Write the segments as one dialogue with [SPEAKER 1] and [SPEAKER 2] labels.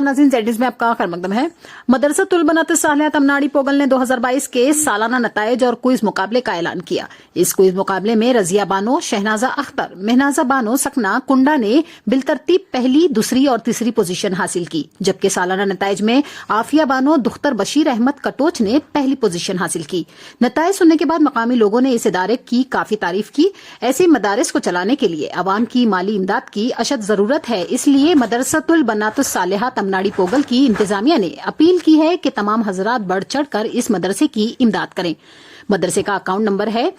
[SPEAKER 1] नाज़रीन, जेडिस में आपका खैर मकदम है। मदरसतुल बनात सालिहा तमनाड़ी पोगल ने 2022 के सालाना नताइज और क्विज मुकाबले का ऐलान किया। इस क्विज मुकाबले में रजिया बानो, शहनाजा अख्तर, महनाजा बानो सकना कुंडा ने बिलतरतीब पहली, दूसरी और तीसरी पोजीशन हासिल की, जबकि सालाना नताइज में आफिया बानो, दुख्तर बशीर अहमद कटोच ने पहली पोजीशन हासिल की। नताइज सुनने के बाद मकामी लोगों ने इस इदारे की काफी तारीफ की। ऐसे मदारिस को चलाने के लिए अवाम की माली इमदाद की अशद जरूरत है, इसलिए मदरसतुल बनातुस सालिहा तमनाड़ी पोगल की इंतजामिया ने अपील की है कि तमाम हजरात बढ़ चढ़ कर इस मदरसे की इमदाद करें। मदरसे का अकाउंट नंबर है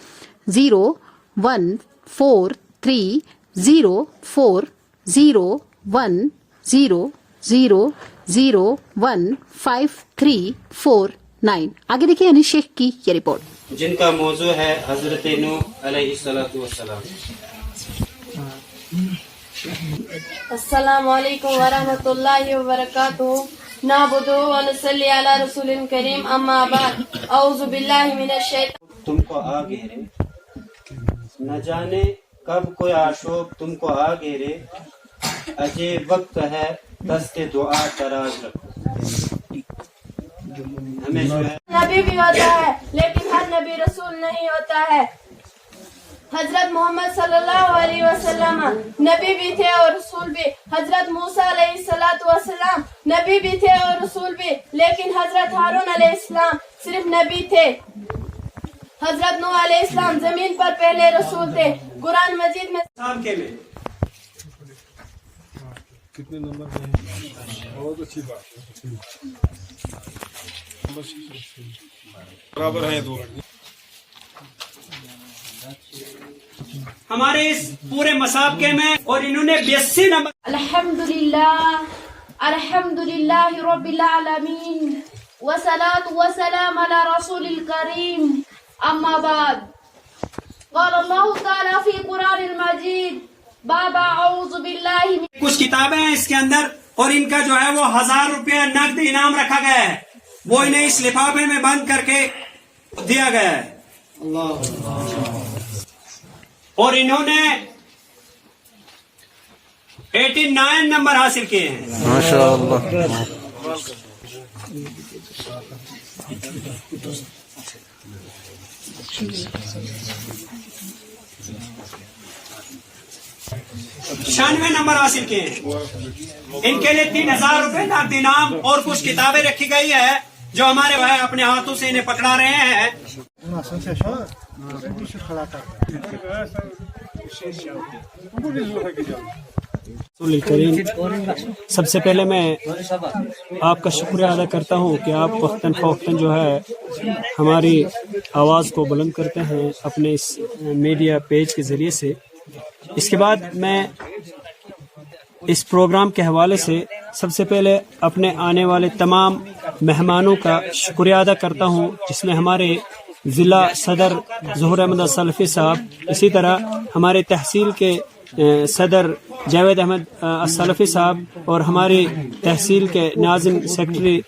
[SPEAKER 1] 0143040015349। आगे देखिए अनिस शेख की ये रिपोर्ट,
[SPEAKER 2] जिनका मौजू है हजरत नूह अलैहिस्सलातु वस्सलाम।
[SPEAKER 3] अस्सलामु अलैकुम वरहमतुल्लाहि वबरकातुहू। नाबुदु व नसल्ली अला रसूलिल करीम, अम्मा बाद। औज़ु बिल्लाहि मिनश शैतानिर।
[SPEAKER 2] तुमको आ घेरे, न जाने कब कोई आशोक तुमको आ घेरे, अजे वक्त है दस्ते दुआ दराज रखो। हमें जो है
[SPEAKER 3] नबी भी होता है, लेकिन हर नबी रसूल नहीं होता है। हजरत मोहम्मद सल्लल्लाहु अलैहि वसल्लम नबी भी थे और रसूल भी। हजरत मूसा अलैहिस्सलातु वस्सलाम नबी भी थे और रसूल भी, लेकिन हजरत हारून अलैहिस्सलाम सिर्फ नबी थे। हजरत नूह अलैहिस्सलाम जमीन पर पहले रसूल थे। कुरान मजीद में
[SPEAKER 4] कितने नंबर हैं? बहुत अच्छी बात है, बराबर है दो।
[SPEAKER 2] हमारे इस पूरे मसाबके में और इन्होंने 82 नंबर।
[SPEAKER 3] अल्हम्दुलिल्लाह रब्बिल आलमीन वसलातु वसलाम अला रसूलिल करीम, अम्मा बाद। क़ाल अल्लाहु तआला फी कुरानिल मजीद बाबा औज़ु बिल्लाहि।
[SPEAKER 2] कुछ किताबें हैं इसके अंदर और इनका जो है वो 1000 रुपया नकद इनाम रखा गया है, वो इन्हें इस लिफाफे में बंद करके दिया गया है। और इन्होंने 89 नंबर हासिल किए हैं।
[SPEAKER 5] माशाअल्लाह।
[SPEAKER 2] छियानवे नंबर हासिल किए हैं। इनके लिए 3000 रुपए नकद इनाम और कुछ किताबें रखी गई है, जो हमारे भाई अपने हाथों से इन्हें पकड़ा रहे हैं। सबसे पहले मैं आपका शुक्रिया अदा करता हूँ कि आप वक्तन फ़वक्तन जो है हमारी आवाज़ को बुलंद करते हैं अपने इस मीडिया पेज के ज़रिए से। इसके बाद मैं इस प्रोग्राम के हवाले से सबसे पहले अपने आने वाले तमाम मेहमानों का शुक्रिया अदा करता हूँ, जिसमें हमारे ज़िला सदर ज़ोहर अहमद असलफ़ी साहब, इसी तरह हमारे तहसील के सदर जावेद अहमद असलफ़ी साहब और हमारे तहसील के नाज़िम सेक्रेटरी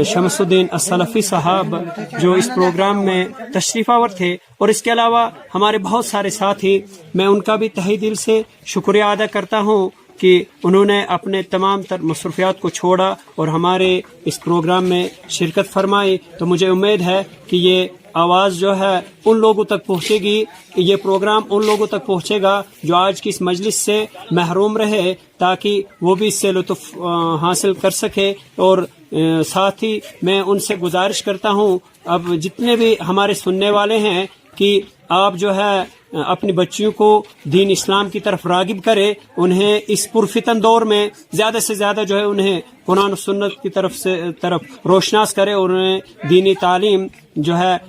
[SPEAKER 2] शमसुद्दीन असलफ़ी साहब जो इस प्रोग्राम में तशरीफ़ावर थे, और इसके अलावा हमारे बहुत सारे साथी, मैं उनका भी तहे दिल से शुक्रिया अदा करता हूँ कि उन्होंने अपने तमाम तर मसरूफियात को छोड़ा और हमारे इस प्रोग्राम में शिरकत फरमाई। तो मुझे उम्मीद है कि ये आवाज़ जो है उन लोगों तक पहुँचेगी, ये प्रोग्राम उन लोगों तक पहुँचेगा जो आज की इस मजलिस से महरूम रहे, ताकि वो भी इससे लुत्फ़ हासिल कर सके। और साथ ही मैं उनसे गुजारिश करता हूँ, अब जितने भी हमारे सुनने वाले हैं, कि आप जो है अपनी बच्चियों को दीन इस्लाम की तरफ रागिब करें, उन्हें इस पुरफितन दौर में ज़्यादा से ज़्यादा जो है उन्हें कुरान और सुन्नत की तरफ रोशनास करे और उन्हें दीनी तालीम जो है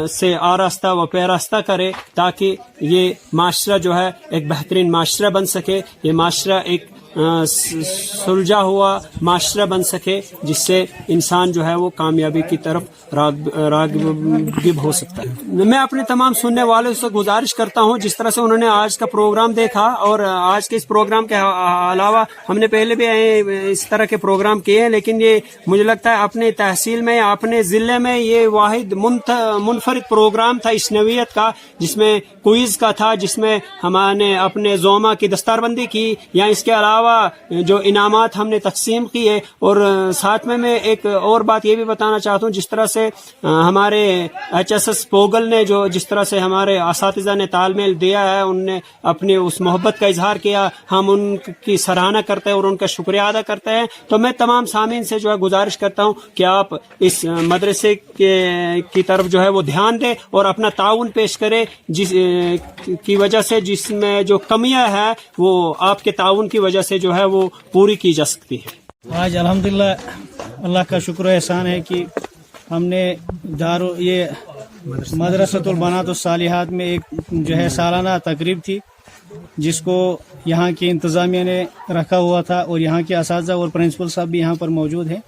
[SPEAKER 2] से आरास्ता व पैरास्ता करे, ताकि ये माशरा जो है एक बेहतरीन माशरा बन सके, ये माशरा एक सुलझा हुआ माशरा बन सके, जिससे इंसान जो है वो कामयाबी की तरफ राग़िब हो सकता है। मैं अपने तमाम सुनने वालों से गुजारिश करता हूँ, जिस तरह से उन्होंने आज का प्रोग्राम देखा, और आज के इस प्रोग्राम के अलावा हमने पहले भी इस तरह के प्रोग्राम किए हैं, लेकिन ये मुझे लगता है अपने तहसील में या अपने ज़िले में ये वाहिद मुनफरिद प्रोग्राम था इस नवीयत का, जिसमें क्विज़ का था, जिसमें हमने अपने ज़ोमा की दस्तारबंदी की, या इसके अलावा علاوہ جو انعامات ہم نے تقسیم کیے. اور ساتھ میں ایک اور بات یہ بھی بتانا چاہتا ہوں, جس طرح سے ہمارے HSS پوگل نے جس طرح سے ہمارے اساتذہ نے تال میل دیا ہے, ان نے اپنی اس محبت کا اظہار کیا, ہم ان کی سراہنا کرتے ہیں اور ان کا شکریہ ادا کرتے ہیں. تو میں تمام سامعین سے جو ہے گزارش کرتا ہوں کہ آپ اس مدرسے کی طرف جو ہے وہ دھیان دیں اور اپنا تعاون پیش کریں, جس کی وجہ سے جس میں جو کمیاں ہیں وہ آپ کے تعاون کی وجہ سے جو ہے وہ پوری کی جا سکتی ہے.
[SPEAKER 5] آج الحمدللہ اللہ کا شکر و احسان ہے کہ ہم نے یہ مدرسۃ البنات الصالحات میں ایک جو ہے سالانہ تقریب تھی, جس کو یہاں کی انتظامیہ نے رکھا ہوا تھا اور یہاں کے اساتذہ اور پرنسپل صاحب بھی یہاں پر موجود ہیں.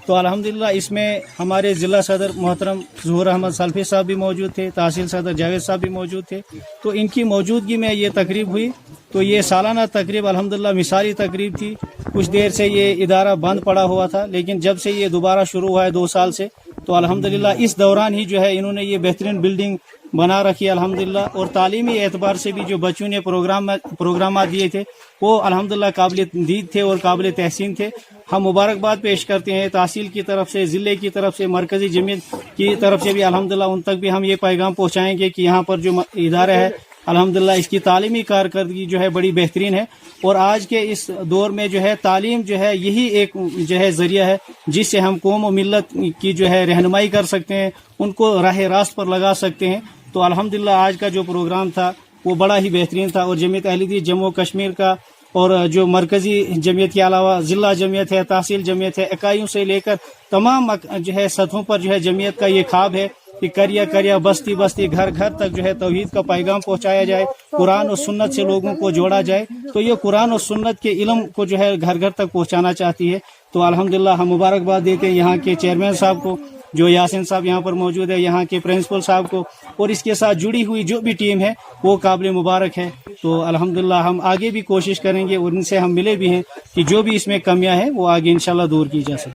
[SPEAKER 5] تو الحمدللہ اس میں ہمارے ضلع صدر محترم ظہور احمد سلفی صاحب بھی موجود تھے, تحصیل صدر جاوید صاحب بھی موجود تھے. تو ان کی موجودگی میں یہ تقریب ہوئی. تو یہ سالانہ تقریب الحمدللہ مثالی تقریب تھی. کچھ دیر سے یہ ادارہ بند پڑا ہوا تھا, لیکن جب سے یہ دوبارہ شروع ہوا ہے 2 سال سے, تو الحمدللہ اس دوران ہی جو ہے انہوں نے یہ بہترین بلڈنگ بنا رکھی الحمدللہ. اور تعلیمی اعتبار سے بھی جو بچوں نے پروگرامات دیے تھے وہ الحمدللہ قابل دید تھے اور قابل تحسین تھے. ہم مبارکباد پیش کرتے ہیں تحصیل کی طرف سے, ضلع کی طرف سے, مرکزی جمعیت کی طرف سے بھی الحمدللہ. ان تک بھی ہم یہ پیغام پہنچائیں گے کہ یہاں پر جو ادارہ ہے الحمدللہ اس کی تعلیمی کارکردگی جو ہے بڑی بہترین ہے. اور آج کے اس دور میں جو ہے تعلیم جو ہے یہی ایک جو ہے ذریعہ ہے جس سے ہم قوم و ملت کی جو ہے رہنمائی کر سکتے ہیں, ان کو راہ راست پر لگا سکتے ہیں. تو الحمدللہ آج کا جو پروگرام تھا وہ بڑا ہی بہترین تھا. اور جمعیت اہل حدیث جموں کشمیر کا اور جو مرکزی جمعیت کے علاوہ ضلع جمعیت ہے, تحصیل جمعیت ہے, اکائیوں سے لے کر تمام جو ہے سطحوں پر جو ہے جمعیت کا یہ خواب ہے کہ کریا کریا بستی بستی گھر گھر تک جو ہے توحید کا پیغام پہنچایا جائے, قرآن اور سنت سے لوگوں کو جوڑا جائے. تو یہ قرآن اور سنت کے علم کو جو ہے گھر گھر تک پہنچانا چاہتی ہے. تو الحمدللہ ہم مبارکباد دیتے ہیں یہاں کے چیئرمین صاحب کو, جو یاسین صاحب یہاں پر موجود ہے, یہاں کے پرنسپل صاحب کو, اور اس کے ساتھ جڑی ہوئی جو بھی ٹیم ہے وہ قابل مبارک ہے. تو الحمدللہ ہم آگے بھی کوشش کریں گے اور ان سے ہم ملے بھی ہیں کہ جو بھی اس میں کمیاں ہیں وہ آگے انشاءاللہ دور کی جا سکے.